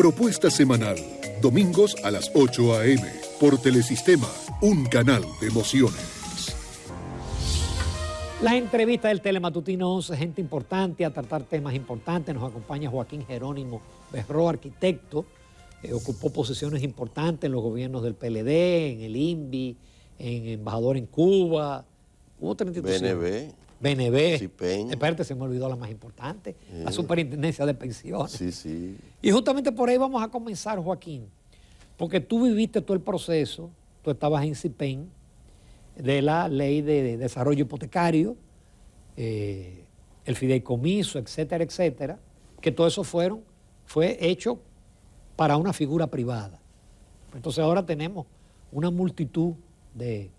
Propuesta semanal, domingos a las 8 a.m. por Telesistema, un canal de emociones. La entrevista del Telematutino 11, gente importante a tratar temas importantes. Nos acompaña Joaquín Jerónimo Berró, arquitecto. Ocupó posiciones importantes en los gobiernos del PLD, en el INVI, en embajador en Cuba. Hubo 32 BNB. CIPEN. Espérate, se me olvidó la más importante, la Superintendencia de Pensiones. Sí, sí. Y justamente por ahí vamos a comenzar, Joaquín, porque tú viviste todo el proceso, tú estabas en CIPEN, de la ley de desarrollo hipotecario, el fideicomiso, etcétera, etcétera, que todo eso fue hecho para una figura privada. Entonces ahora tenemos una multitud de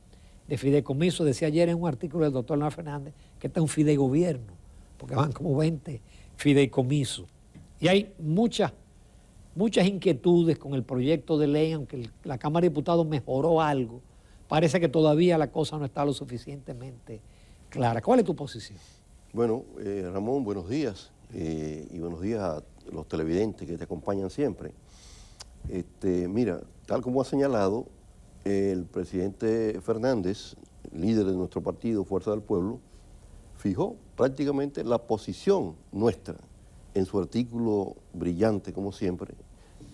fideicomisos. Decía ayer en un artículo del doctor Leonardo Fernández que está un fideigobierno, porque van como 20 fideicomisos. Y hay muchas inquietudes con el proyecto de ley, aunque la Cámara de Diputados mejoró algo, parece que todavía la cosa no está lo suficientemente clara. ¿Cuál es tu posición? Bueno, Ramón, buenos días y buenos días a los televidentes que te acompañan siempre. Mira, tal como ha señalado, el presidente Fernández, líder de nuestro partido, Fuerza del Pueblo, fijó prácticamente la posición nuestra en su artículo brillante, como siempre,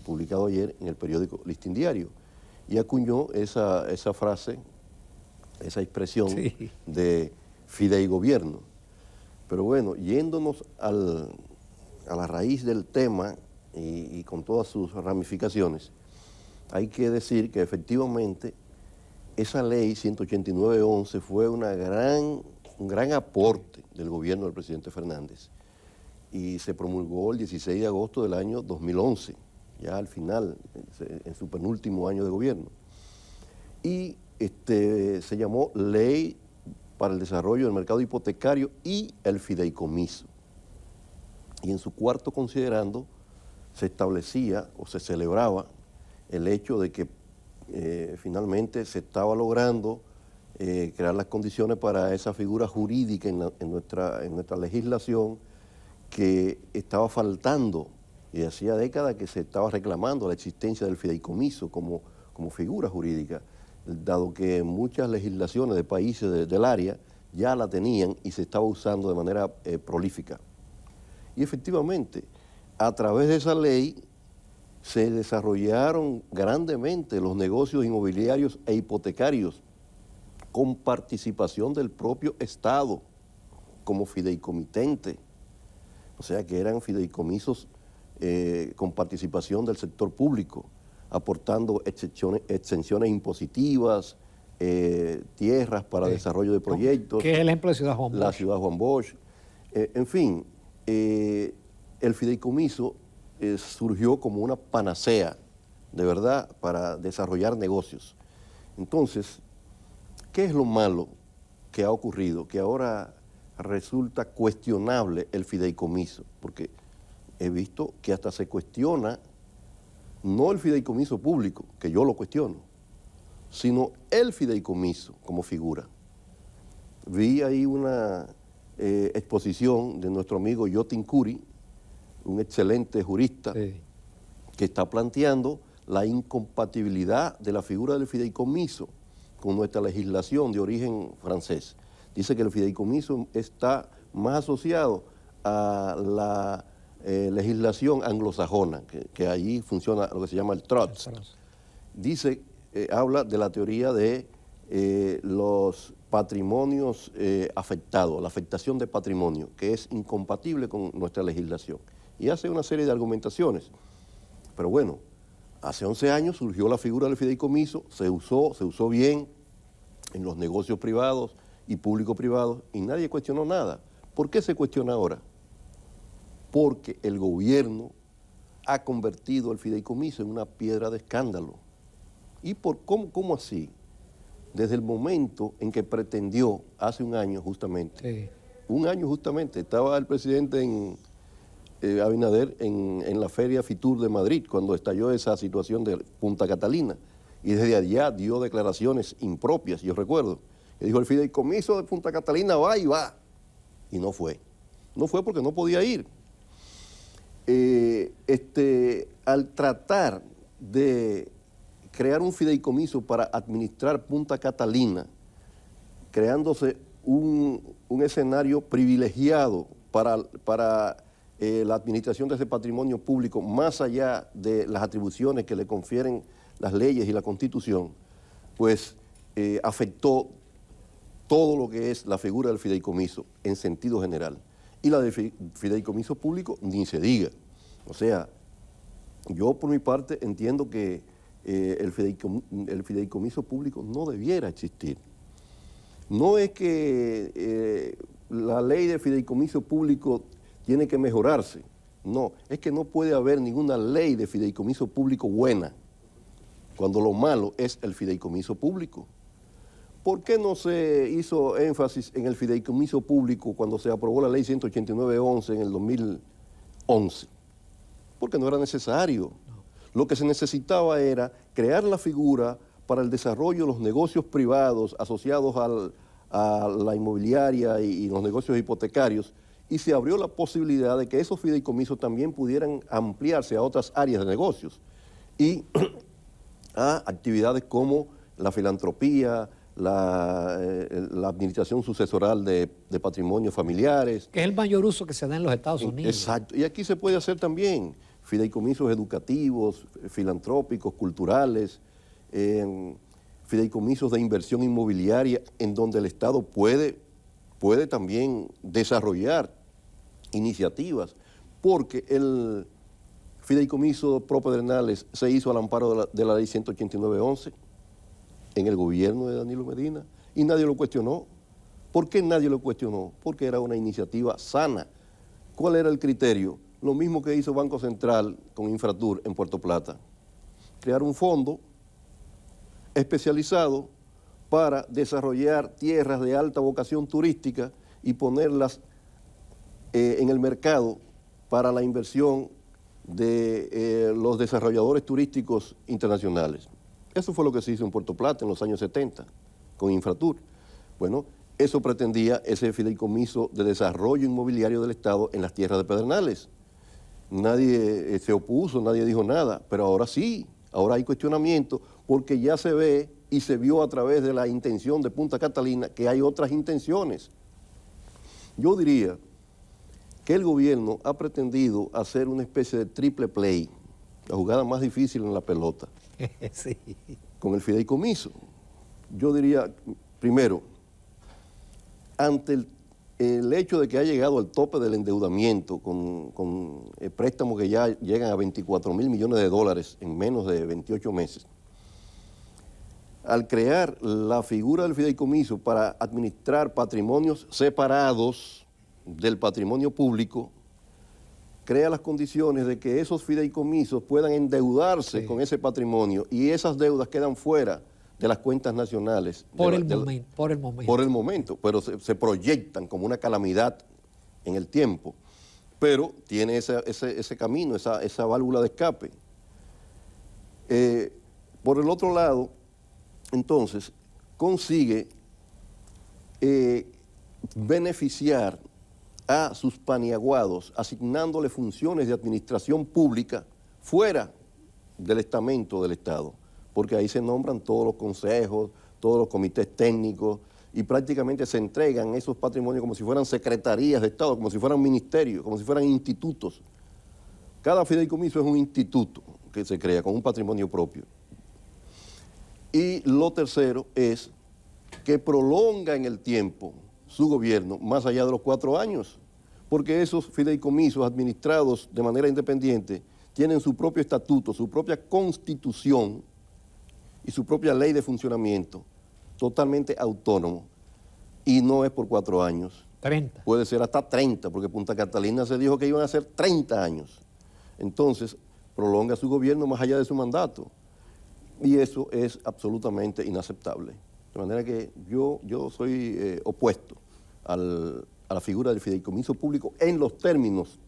publicado ayer en el periódico Listín Diario, y acuñó esa frase, esa expresión de fideigobierno. Pero bueno, yéndonos a la raíz del tema y con todas sus ramificaciones, hay que decir que efectivamente esa ley 189-11 fue un gran aporte del gobierno del presidente Fernández y se promulgó el 16 de agosto del año 2011, ya al final, en su penúltimo año de gobierno. Y se llamó Ley para el Desarrollo del Mercado Hipotecario y el Fideicomiso. Y en su cuarto considerando se establecía o se celebraba el hecho de que finalmente se estaba logrando crear las condiciones para esa figura jurídica en nuestra legislación que estaba faltando, y hacía décadas que se estaba reclamando la existencia del fideicomiso como figura jurídica, dado que muchas legislaciones de países del área ya la tenían y se estaba usando de manera prolífica. Y efectivamente, a través de esa ley se desarrollaron grandemente los negocios inmobiliarios e hipotecarios con participación del propio Estado como fideicomitente. O sea que eran fideicomisos con participación del sector público, aportando exenciones impositivas, tierras para desarrollo de proyectos. ¿Qué es el ejemplo de Ciudad Juan Bosch? La Ciudad Juan Bosch. En fin, el fideicomiso surgió como una panacea, de verdad, para desarrollar negocios. Entonces, ¿qué es lo malo que ha ocurrido? Que ahora resulta cuestionable el fideicomiso, porque he visto que hasta se cuestiona no el fideicomiso público, que yo lo cuestiono, sino el fideicomiso como figura. Vi ahí una exposición de nuestro amigo Yotin Curi, un excelente jurista, que está planteando la incompatibilidad de la figura del fideicomiso con nuestra legislación de origen francés. Dice que el fideicomiso está más asociado a la legislación anglosajona, que allí funciona lo que se llama el trust. Dice, habla de la teoría de los patrimonios afectados, la afectación de patrimonio, que es incompatible con nuestra legislación. Y hace una serie de argumentaciones. Pero bueno, hace 11 años surgió la figura del fideicomiso, se usó bien en los negocios privados y público-privados y nadie cuestionó nada. ¿Por qué se cuestiona ahora? Porque el gobierno ha convertido el fideicomiso en una piedra de escándalo. ¿Y cómo así? Desde el momento en que pretendió, hace un año justamente, estaba el presidente Abinader en la Feria Fitur de Madrid, cuando estalló esa situación de Punta Catalina, y desde allá dio declaraciones impropias, yo recuerdo, que dijo el fideicomiso de Punta Catalina va y va, y no fue. No fue porque no podía ir. al tratar de crear un fideicomiso para administrar Punta Catalina, creándose un escenario privilegiado para la administración de ese patrimonio público, más allá de las atribuciones que le confieren las leyes y la Constitución, pues afectó todo lo que es la figura del fideicomiso en sentido general. Y la de fideicomiso público ni se diga. O sea, yo por mi parte entiendo que el fideicomiso público no debiera existir. No es que la ley de fideicomiso público tiene que mejorarse, no, es que no puede haber ninguna ley de fideicomiso público buena, cuando lo malo es el fideicomiso público. ¿Por qué no se hizo énfasis en el fideicomiso público cuando se aprobó la ley 189-11 en el 2011? Porque no era necesario. Lo que se necesitaba era crear la figura para el desarrollo de los negocios privados asociados a la inmobiliaria y los negocios hipotecarios, y se abrió la posibilidad de que esos fideicomisos también pudieran ampliarse a otras áreas de negocios y a actividades como la filantropía, la administración sucesoral de patrimonios familiares. Que es el mayor uso que se da en los Estados Unidos. Exacto, y aquí se puede hacer también fideicomisos educativos, filantrópicos, culturales, fideicomisos de inversión inmobiliaria, en donde el Estado puede también desarrollar iniciativas, porque el fideicomiso Pro Pedernales se hizo al amparo de la ley 189-11 en el gobierno de Danilo Medina y nadie lo cuestionó. ¿Por qué nadie lo cuestionó? Porque era una iniciativa sana. ¿Cuál era el criterio? Lo mismo que hizo Banco Central con Infratur en Puerto Plata. Crear un fondo especializado para desarrollar tierras de alta vocación turística y ponerlas en el mercado para la inversión de los desarrolladores turísticos internacionales. Eso fue lo que se hizo en Puerto Plata en los años 70 con Infratur. Bueno, eso pretendía ese fideicomiso de desarrollo inmobiliario del Estado en las tierras de Pedernales. Nadie se opuso, nadie dijo nada, pero ahora sí, ahora hay cuestionamiento porque ya se ve y se vio a través de la intención de Punta Catalina que hay otras intenciones. Yo diría que el gobierno ha pretendido hacer una especie de triple play, la jugada más difícil en la pelota, Sí. con el fideicomiso. Yo diría, primero, ante el hecho de que ha llegado al tope del endeudamiento con préstamos que ya llegan a 24.000 millones de dólares en menos de 28 meses, al crear la figura del fideicomiso para administrar patrimonios separados del patrimonio público, crea las condiciones de que esos fideicomisos puedan endeudarse con ese patrimonio y esas deudas quedan fuera de las cuentas nacionales. Por el momento, pero se proyectan como una calamidad en el tiempo, pero tiene ese camino, esa válvula de escape. Por el otro lado, entonces, consigue beneficiar a sus paniaguados, asignándole funciones de administración pública fuera del estamento del Estado, porque ahí se nombran todos los consejos, todos los comités técnicos, y prácticamente se entregan esos patrimonios como si fueran secretarías de Estado, como si fueran ministerios, como si fueran institutos. Cada fideicomiso es un instituto que se crea con un patrimonio propio. Y lo tercero es que prolonga en el tiempo su gobierno más allá de los 4 años, porque esos fideicomisos administrados de manera independiente tienen su propio estatuto, su propia constitución y su propia ley de funcionamiento, totalmente autónomo, y no es por 4 años. 30. Puede ser hasta 30, porque Punta Catalina se dijo que iban a ser 30 años. Entonces, prolonga su gobierno más allá de su mandato, y eso es absolutamente inaceptable. De manera que yo soy opuesto a la figura del fideicomiso público en los términos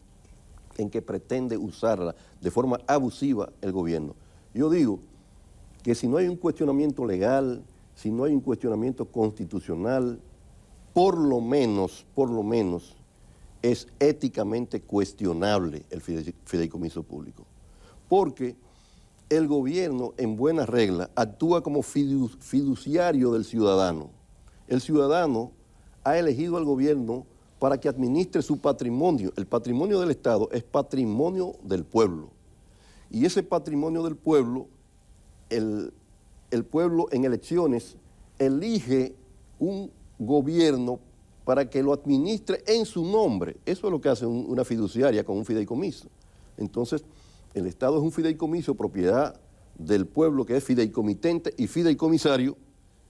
en que pretende usarla de forma abusiva el gobierno. Yo digo que si no hay un cuestionamiento legal, si no hay un cuestionamiento constitucional, por lo menos, es éticamente cuestionable el fideicomiso público. porque el gobierno, en buena regla, actúa como fiduciario del ciudadano. El ciudadano ha elegido al gobierno para que administre su patrimonio. El patrimonio del Estado es patrimonio del pueblo. Y ese patrimonio del pueblo, el pueblo en elecciones elige un gobierno para que lo administre en su nombre. Eso es lo que hace una fiduciaria con un fideicomiso. Entonces, el Estado es un fideicomiso, propiedad del pueblo, que es fideicomitente y fideicomisario,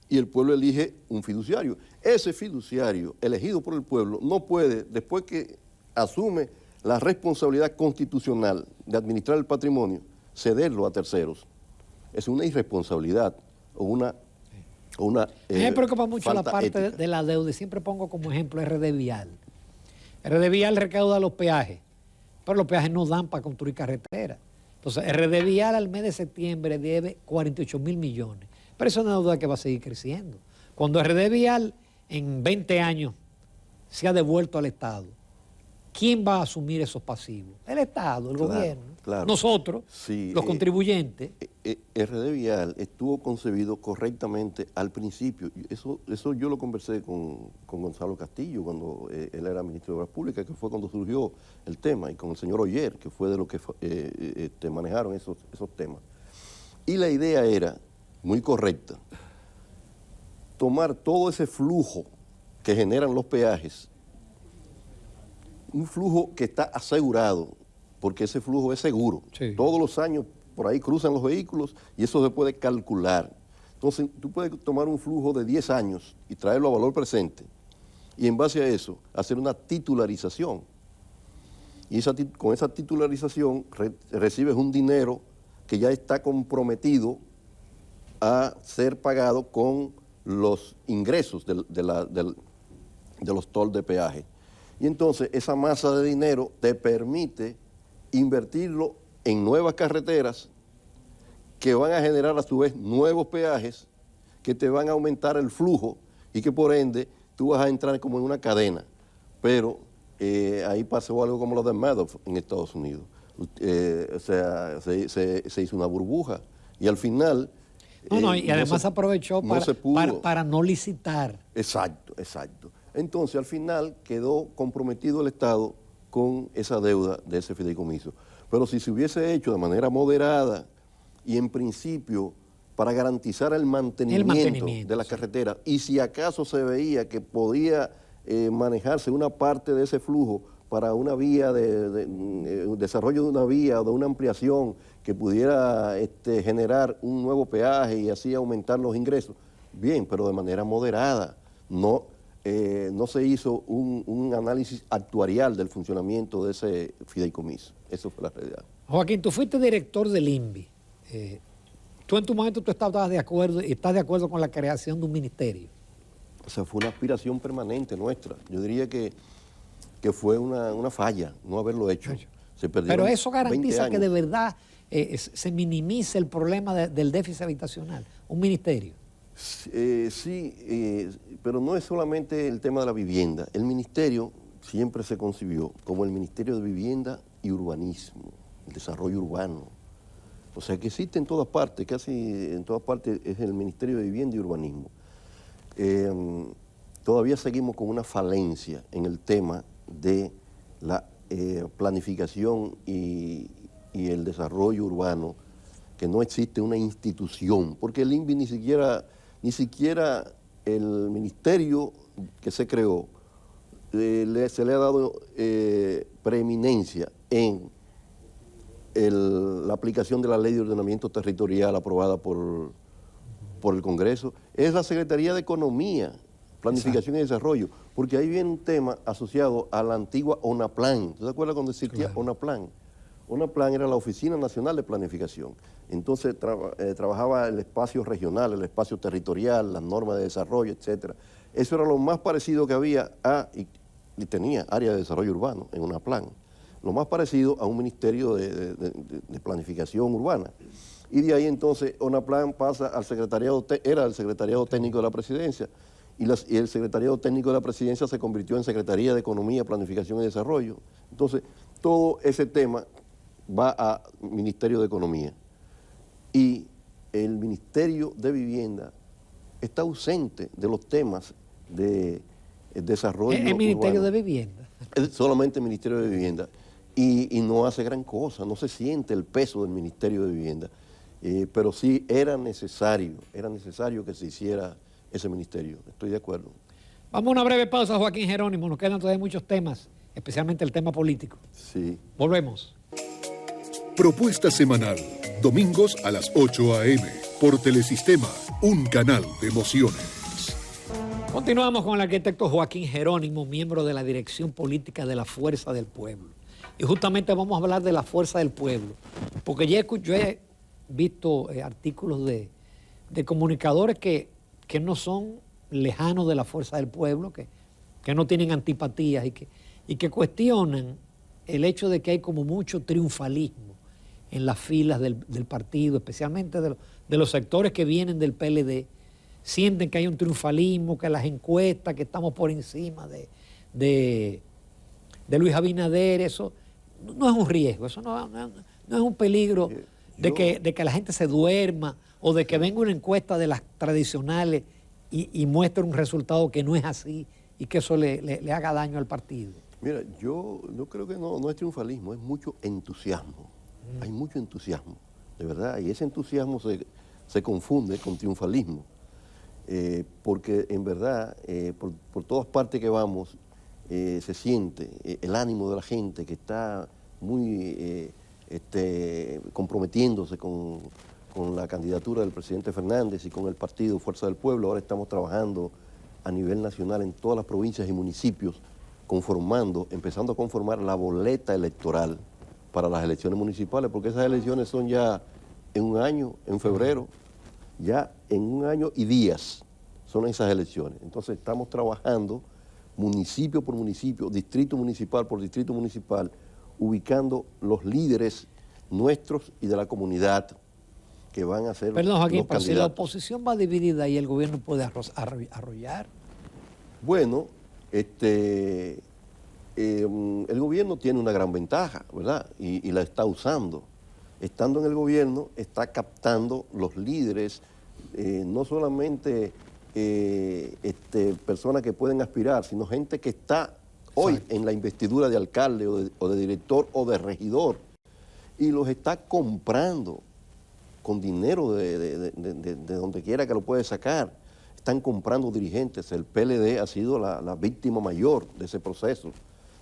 y el pueblo elige un fiduciario. Ese fiduciario, elegido por el pueblo, no puede, después que asume la responsabilidad constitucional de administrar el patrimonio, cederlo a terceros. Es una irresponsabilidad o una me preocupa mucho la parte ética de la deuda, y siempre pongo como ejemplo RD Vial. RD Vial recauda los peajes, pero los peajes no dan para construir carreteras. Entonces, RD Vial al mes de septiembre debe 48.000 millones, pero eso es una deuda que va a seguir creciendo. Cuando RD Vial en 20 años se ha devuelto al Estado, ¿quién va a asumir esos pasivos? El Estado, el gobierno, nosotros, sí, los contribuyentes. RD Vial estuvo concebido correctamente al principio. Eso yo lo conversé con Gonzalo Castillo cuando él era ministro de Obras Públicas, que fue cuando surgió el tema, y con el señor Oyer, que fue de los que manejaron esos temas. Y la idea era muy correcta: tomar todo ese flujo que generan los peajes, un flujo que está asegurado, porque ese flujo es seguro. Sí. Todos los años por ahí cruzan los vehículos y eso se puede calcular. Entonces, tú puedes tomar un flujo de 10 años y traerlo a valor presente, y en base a eso hacer una titularización. Y con esa titularización recibes un dinero que ya está comprometido a ser pagado con los ingresos de los tolls de peaje. Y entonces esa masa de dinero te permite invertirlo en nuevas carreteras que van a generar a su vez nuevos peajes que te van a aumentar el flujo y que por ende tú vas a entrar como en una cadena. Pero ahí pasó algo como lo de Madoff en Estados Unidos. O sea, se hizo una burbuja y al final... y además aprovechó para no licitar. Exacto. Entonces, al final quedó comprometido el Estado con esa deuda de ese fideicomiso. Pero si se hubiese hecho de manera moderada y en principio para garantizar el mantenimiento de la carretera, y si acaso se veía que podía manejarse una parte de ese flujo para una vía, desarrollo de una vía o de una ampliación que pudiera generar un nuevo peaje y así aumentar los ingresos, bien, pero de manera moderada. No se hizo un análisis actuarial del funcionamiento de ese fideicomiso. Eso fue la realidad. Joaquín, tú fuiste director del INVI. Tú en tu momento estás de acuerdo con la creación de un ministerio. O sea, fue una aspiración permanente nuestra. Yo diría que fue una falla no haberlo hecho. Pero eso garantiza que de verdad se minimice el problema del déficit habitacional. Un ministerio. Sí, pero no es solamente el tema de la vivienda. El ministerio siempre se concibió como el Ministerio de Vivienda y Urbanismo, el desarrollo urbano. O sea, que existe en todas partes, casi en todas partes es el Ministerio de Vivienda y Urbanismo. Todavía seguimos con una falencia en el tema de la planificación y el desarrollo urbano, que no existe una institución, porque el INVI ni siquiera el ministerio que se creó se le ha dado preeminencia en la aplicación de la Ley de Ordenamiento Territorial aprobada por el Congreso. Es la Secretaría de Economía, Planificación y Desarrollo, porque ahí viene un tema asociado a la antigua ONAPLAN. ¿Tú te acuerdas cuando existía ONAPLAN? ONAPLAN era la Oficina Nacional de Planificación. Entonces trabajaba el espacio regional, el espacio territorial, las normas de desarrollo, etcétera. Eso era lo más parecido que había y tenía área de desarrollo urbano en ONAPLAN. Lo más parecido a un ministerio de planificación urbana. Y de ahí entonces ONAPLAN pasa al secretariado, era el secretariado técnico de la presidencia, y el secretariado técnico de la presidencia se convirtió en Secretaría de Economía, Planificación y Desarrollo. Entonces, todo ese tema va a Ministerio de Economía. Y el Ministerio de Vivienda está ausente de los temas de desarrollo El Ministerio urbano. de Vivienda. Es solamente el Ministerio de Vivienda. Y no hace gran cosa, no se siente el peso del Ministerio de Vivienda. Pero sí era necesario que se hiciera ese ministerio. Estoy de acuerdo. Vamos a una breve pausa, Joaquín Jerónimo. Nos quedan todavía muchos temas, especialmente el tema político. Sí. Volvemos. Propuesta semanal, domingos a las 8 a.m. por Telesistema, un canal de emociones. Continuamos con el arquitecto Joaquín Jerónimo, miembro de la Dirección Política de la Fuerza del Pueblo. Y justamente vamos a hablar de la Fuerza del Pueblo, porque yo he visto artículos de comunicadores que no son lejanos de la Fuerza del Pueblo, que no tienen antipatías y que cuestionan el hecho de que hay como mucho triunfalismo en las filas del partido, especialmente de los sectores que vienen del PLD. Sienten que hay un triunfalismo, que las encuestas, que estamos por encima de Luis Abinader. Eso no es un riesgo, eso no es un peligro de que la gente se duerma o de que venga una encuesta de las tradicionales y muestre un resultado que no es así y que eso le haga daño al partido. Mira, yo creo que no es triunfalismo, es mucho entusiasmo. Hay mucho entusiasmo, de verdad, y ese entusiasmo se confunde con triunfalismo, porque en verdad, por todas partes que vamos, se siente el ánimo de la gente que está muy comprometiéndose con la candidatura del presidente Fernández y con el partido Fuerza del Pueblo. Ahora estamos trabajando a nivel nacional en todas las provincias y municipios, empezando a conformar la boleta electoral para las elecciones municipales, porque esas elecciones son ya en un año, en febrero, ya en un año y días son esas elecciones. Entonces estamos trabajando municipio por municipio, distrito municipal por distrito municipal, ubicando los líderes nuestros y de la comunidad que van a ser Perdón, Joaquín, los pero si la candidatos. oposición va dividida y el gobierno puede arrollar. Bueno, el gobierno tiene una gran ventaja, ¿verdad? Y la está usando. Estando en el gobierno, está captando los líderes, no solamente personas que pueden aspirar, sino gente que está hoy en la investidura de alcalde o de director o de regidor, y los está comprando con dinero de donde quiera que lo puede sacar. Están comprando dirigentes. El PLD ha sido la víctima mayor de ese proceso.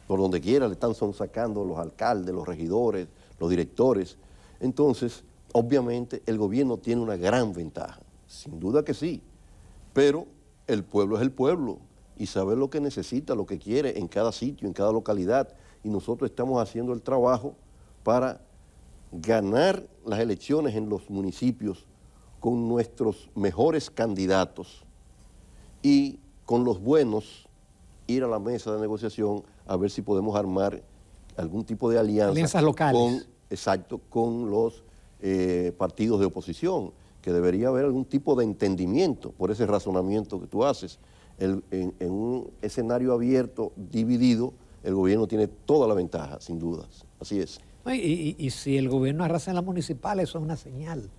Por donde quiera le están sacando los alcaldes, los regidores, los directores. Entonces, obviamente, el gobierno tiene una gran ventaja. Sin duda que sí. Pero el pueblo es el pueblo y sabe lo que necesita, lo que quiere en cada sitio, en cada localidad. Y nosotros estamos haciendo el trabajo para ganar las elecciones en los municipios con nuestros mejores candidatos y con los buenos ir a la mesa de negociación a ver si podemos armar algún tipo de alianzas locales. con los partidos de oposición, que debería haber algún tipo de entendimiento por ese razonamiento que tú haces. En un escenario abierto, dividido, el gobierno tiene toda la ventaja, sin dudas. Así es. Y si el gobierno arrasa en las municipales, eso es una señal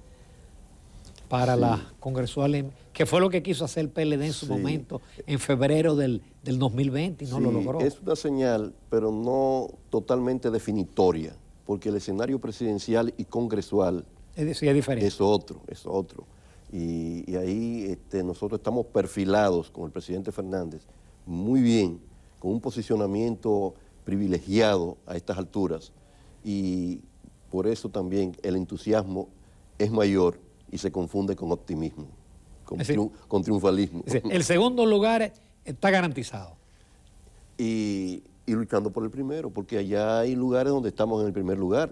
para las congresuales, que fue lo que quiso hacer el PLD en su momento, en febrero del 2020, y no lo logró. Es una señal, pero no totalmente definitoria, porque el escenario presidencial y congresual es diferente. Es otro. Y ahí nosotros estamos perfilados con el presidente Fernández muy bien, con un posicionamiento privilegiado a estas alturas, y por eso también el entusiasmo es mayor y se confunde con optimismo, con triunfalismo. Es decir, el segundo lugar está garantizado. Y luchando por el primero, porque allá hay lugares donde estamos en el primer lugar.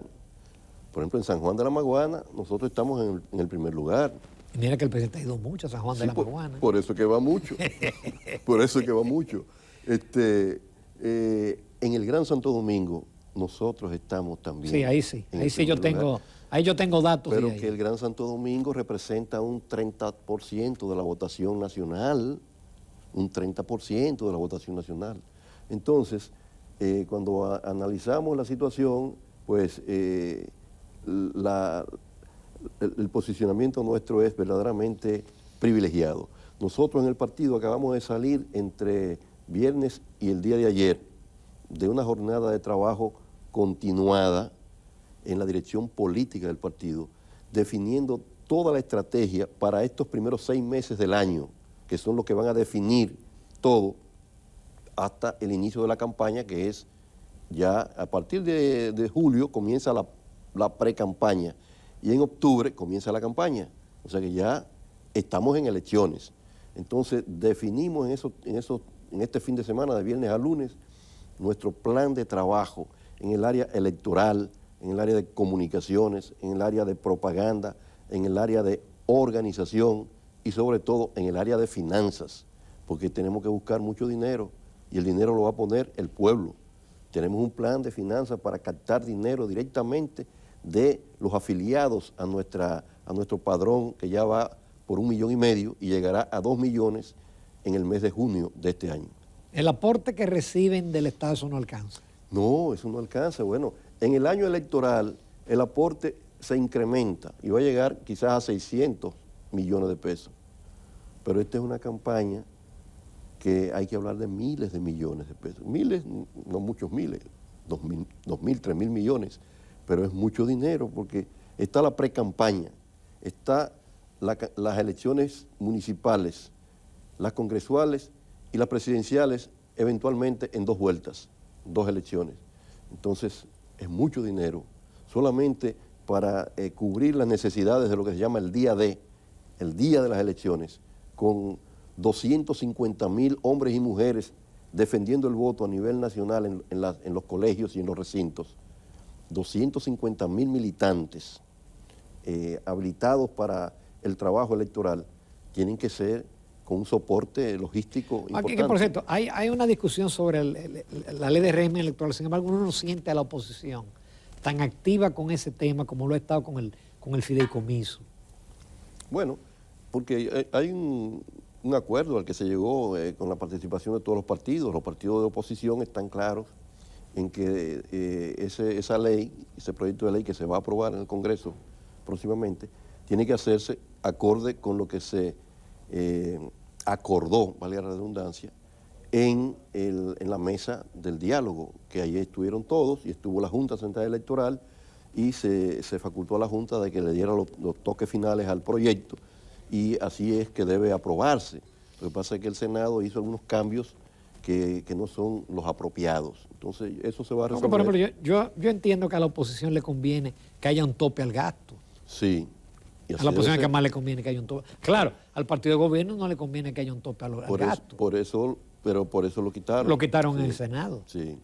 Por ejemplo, en San Juan de la Maguana, nosotros estamos en el primer lugar. Y mira que el presidente ha ido mucho a San Juan de la Maguana. Por eso que va mucho. Por eso que va mucho. En el Gran Santo Domingo, nosotros estamos también. Sí, ahí sí. Ahí sí yo tengo datos. Pero que el Gran Santo Domingo representa un 30% de la votación nacional. Un 30% de la votación nacional. Entonces, cuando analizamos la situación, pues el posicionamiento nuestro es verdaderamente privilegiado. Nosotros en el partido acabamos de salir entre viernes y el día de ayer de una jornada de trabajo continuada en la dirección política del partido, definiendo toda la estrategia para estos primeros 6 meses del año, que son los que van a definir todo hasta el inicio de la campaña, que es ya a partir de julio comienza la pre-campaña y en octubre comienza la campaña. O sea que ya estamos en elecciones. Entonces definimos en este fin de semana, de viernes a lunes, nuestro plan de trabajo en el área electoral, en el área de comunicaciones, en el área de propaganda, en el área de organización y sobre todo en el área de finanzas, porque tenemos que buscar mucho dinero y el dinero lo va a poner el pueblo. Tenemos un plan de finanzas para captar dinero directamente de los afiliados a nuestro padrón, que ya va por 1,5 millones y llegará a 2 millones en el mes de junio de este año. ¿El aporte que reciben del Estado eso no alcanza? No, eso no alcanza. Bueno, en el año electoral el aporte se incrementa y va a llegar quizás a 600 millones de pesos. Pero esta es una campaña que hay que hablar de miles de millones de pesos. Miles, no muchos miles, 2.000, 3.000 millones, pero es mucho dinero porque está la pre-campaña, está las elecciones municipales, las congresuales y las presidenciales, eventualmente en 2 vueltas, 2 elecciones. Entonces, es mucho dinero solamente para cubrir las necesidades de lo que se llama el día de las elecciones, con 250.000 hombres y mujeres defendiendo el voto a nivel nacional en los colegios y en los recintos. 250.000 militantes habilitados para el trabajo electoral tienen que ser con un soporte logístico importante. Aquí, por cierto, hay una discusión sobre la ley de régimen electoral. Sin embargo, uno no siente a la oposición tan activa con ese tema como lo ha estado con el fideicomiso. Bueno, porque hay un acuerdo al que se llegó con la participación de todos los partidos. Los partidos de oposición están claros en que esa ley, ese proyecto de ley que se va a aprobar en el Congreso próximamente, tiene que hacerse acorde con lo que se acordó, valga la redundancia, en la mesa del diálogo, que ahí estuvieron todos y estuvo la Junta Central Electoral y se facultó a la Junta de que le diera los toques finales al proyecto y así es que debe aprobarse. Lo que pasa es que el Senado hizo algunos cambios que no son los apropiados. Entonces, eso se va a resolver. Por ejemplo, yo entiendo que a la oposición le conviene que haya un tope al gasto. Sí. A la oposición que más le conviene que haya un tope. Claro, al partido de gobierno no le conviene que haya un tope al gasto. Por eso lo quitaron. Lo quitaron en el Senado. Sí,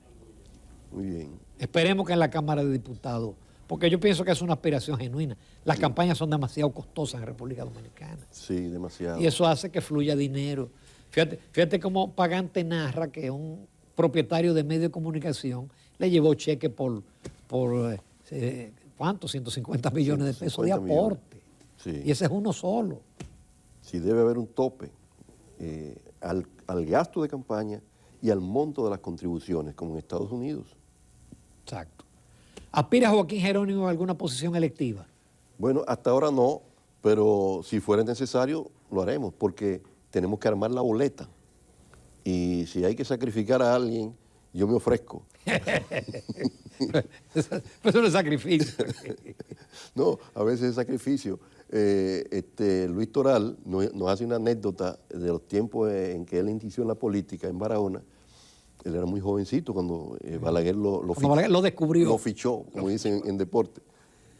muy bien. Esperemos que en la Cámara de Diputados, porque yo pienso que es una aspiración genuina. Las campañas son demasiado costosas en República Dominicana. Sí, demasiado. Y eso hace que fluya dinero. Fíjate cómo Pagante narra que un propietario de medio de comunicación le llevó cheque por ¿cuánto? 150 millones de pesos de aporte. Sí. Y ese es uno solo. Sí, debe haber un tope al gasto de campaña y al monto de las contribuciones, como en Estados Unidos. Exacto. ¿Aspira Joaquín Jerónimo a alguna posición electiva? Bueno, hasta ahora no, pero si fuera necesario lo haremos, porque tenemos que armar la boleta. Y si hay que sacrificar a alguien, yo me ofrezco. Eso no es sacrificio. No, a veces es sacrificio. Luis Toral nos hace una anécdota de los tiempos en que él inició en la política en Barahona. Él era muy jovencito cuando Balaguer Balaguer lo descubrió. Lo fichó, como dicen en deporte.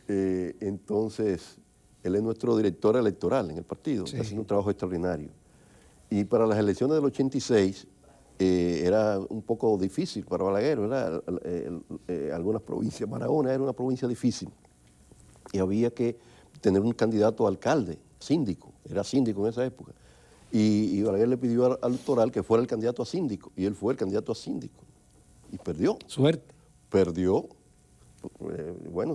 Entonces, él es nuestro director electoral en el partido, sí. Está haciendo un trabajo extraordinario. Y para las elecciones del 86 era un poco difícil para Balaguer, ¿verdad? Algunas provincias, Barahona era una provincia difícil y había que tener un candidato a alcalde, síndico, era síndico en esa época. Y Balaguer le pidió al Toral que fuera el candidato a síndico y él fue el candidato a síndico y perdió. Suerte. Perdió. Bueno,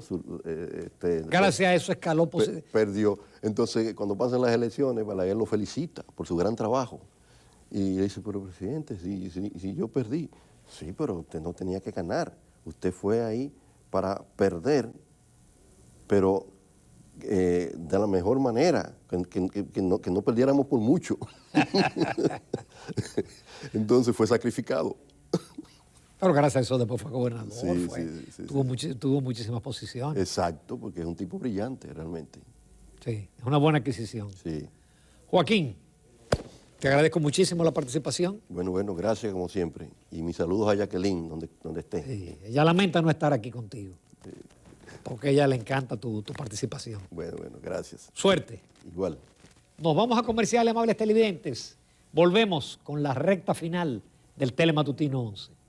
gracias a eso escaló. Perdió. Entonces, cuando pasan las elecciones, Balaguer lo felicita por su gran trabajo. Y le dice, pero presidente, si yo perdí. Sí, pero usted no tenía que ganar. Usted fue ahí para perder, pero de la mejor manera, que no perdiéramos por mucho. Entonces fue sacrificado. Pero gracias a eso después fue gobernador, Sí, tuvo muchísimas posiciones. Exacto, porque es un tipo brillante realmente. Sí, es una buena adquisición. Sí. Joaquín, te agradezco muchísimo la participación. Bueno, gracias como siempre. Y mis saludos a Jacqueline, donde esté. Sí, ella lamenta no estar aquí contigo, porque a ella le encanta tu participación. Bueno, gracias. Suerte. Igual. Nos vamos a comerciales, amables televidentes. Volvemos con la recta final del Telematutino 11.